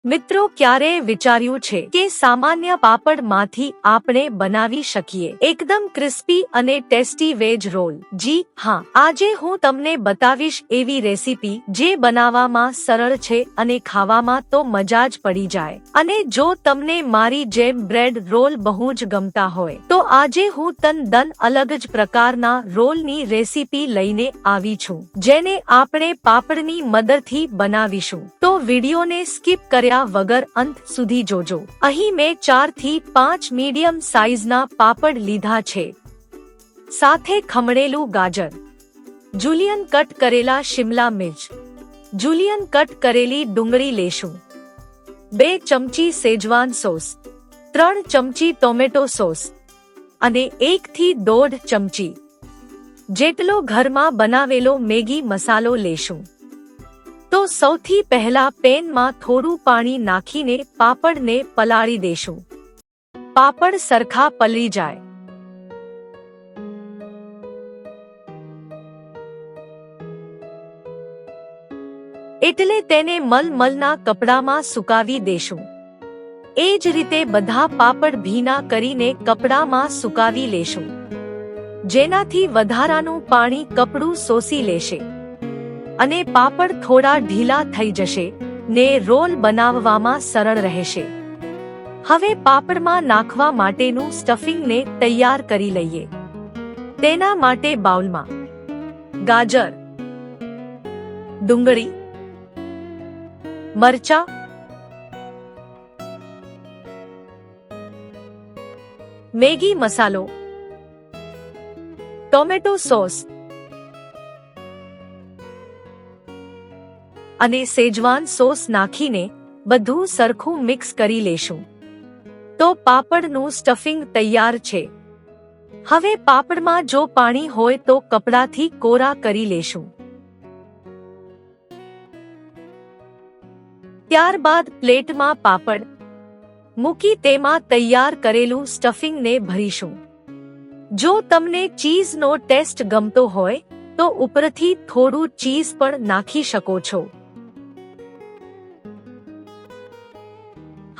મિત્રો, ક્યારેય વિચાર્યું છે કે સામાન્ય પાપડમાંથી આપણે બનાવી શકીએ એકદમ ક્રિસ્પી અને ટેસ્ટી વેજ રોલ? જી હા, આજે હું તમને બતાવીશ એવી રેસીપી જે બનાવવામાં સરળ છે અને ખાવામાં તો મજા જ પડી જાય. અને જો તમને મારી જેમ બ્રેડ રોલ બહુ જ ગમતા હોય તો આજે હું તદ્દન અલગ જ પ્રકારના રોલની રેસીપી લઈને આવી છું, જેને આપણે પાપડની મદદથી બનાવીશું. તો વિડીયોને સ્કીપ કર્યા વગર અંત સુધી જોજો. અહીં મેં 4 થી 5 મીડિયમ સાઇઝના પાપડ લીધા છે. સાથે ખમણેલું ગાજર, જુલિયન કટ કરેલા શિમલા મિર્ચ, જુલિયન કટ કરેલી ડુંગળી લેશું. 2 ચમચી સેજવાન સોસ, 3 ચમચી ટોમેટો સોસ અને 1 થી 1.5 ચમચી જેટલો ઘરમાં બનાવેલો મેગી મસાલો લેશું. તો સૌથી પહેલા પેનમાં થોડું પાણી નાખીને પાપડને પલાળી દેશું. પાપડ સરખા પલળી જાય એટલે તેને મલમલના કપડામાં સુકાવી દેશું. એ જ રીતે બધા પાપડ ભીના કરીને કપડામાં સુકાવી લેશું, જેનાથી વધારાનું પાણી કપડું શોષી લેશે અને પાપડ થોડા ઢીલા થઈ જશે ને રોલ બનાવવામાં સરળ રહેશે. હવે પાપડમાં નાખવા માટેનું સ્ટફિંગને તૈયાર કરી લઈએ. તેના માટે બાઉલમાં ગાજર, ડુંગળી, મરચા, મેગી મસાલો, ટોમેટો સોસ અને સેજવાન સોસ નાખીને બધું સરખું મિક્સ કરી લેશું. તો પાપડનું સ્ટફિંગ તૈયાર છે. હવે પાપડમાં જો પાણી હોય તો કપડાથી કોરા કરી લેશું. ત્યારબાદ પ્લેટમાં પાપડ મૂકી તેમાં તૈયાર કરેલું સ્ટફિંગને ભરીશું. જો તમને ચીઝનો ટેસ્ટ ગમતો હોય તો ઉપરથી થોડું ચીઝ પણ નાખી શકો છો.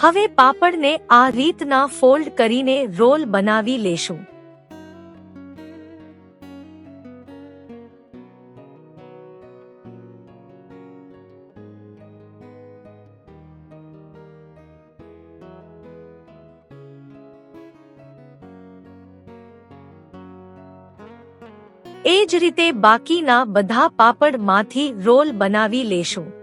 હવે પાપડને આ રીતના ફોલ્ડ કરીને રોલ બનાવી લેશું. એ જ રીતે બાકીના બધા પાપડમાંથી રોલ બનાવી લેશું.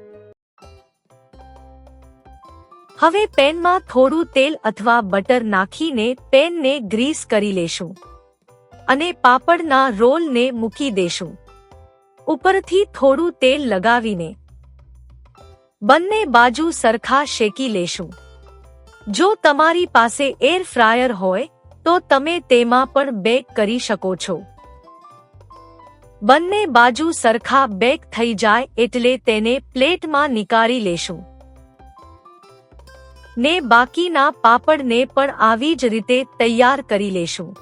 હવે પેનમાં થોડું તેલ અથવા બટર નાખીને પેનને ગ્રીસ કરી લેશું અને પાપડના રોલને મૂકી દેશું. ઉપરથી થોડું તેલ લગાવીને બંને બાજુ સરખા શેકી લેશું. જો તમારી પાસે એર ફ્રાયર હોય તો તમે તેમાં પણ બેક કરી શકો છો. બંને બાજુ સરખા બેક થઈ જાય એટલે તેને પ્લેટમાં નીકાળી લેશું ને બાકીના પાપડને પણ આવી જ રીતે તૈયાર કરી લેશું.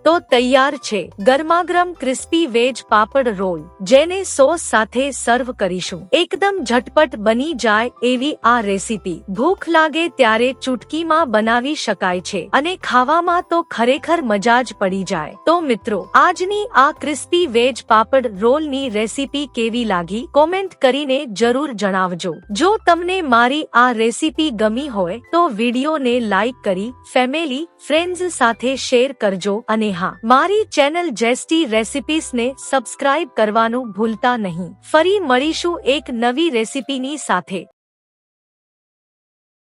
તો તૈયાર છે ગરમાગરમ ક્રિસ્પી વેજ પાપડ રોલ, જેને સોસ સાથે સર્વ કરીશું. એકદમ ઝટપટ બની જાય એવી આ રેસીપી ભૂખ લાગે ત્યારે ચૂટકીમાં બનાવી શકાય છે અને ખાવામાં તો ખરેખર મજા જ પડી જાય. તો મિત્રો, આજની આ ક્રિસ્પી વેજ પાપડ રોલની રેસીપી કેવી લાગી કોમેન્ટ કરીને જરૂર જણાવજો. જો તમને મારી આ રેસીપી ગમી હોય તો વિડીયોને લાઈક કરી ફેમિલી ફ્રેન્ડ્સ સાથે શેર કરજો અને હા, મારી ચેનલ જેસ્ટી રેસિપીસને સબસ્ક્રાઇબ કરવાનું ભૂલતા નહીં. ફરી મળીશું એક નવી રેસીપીની સાથે.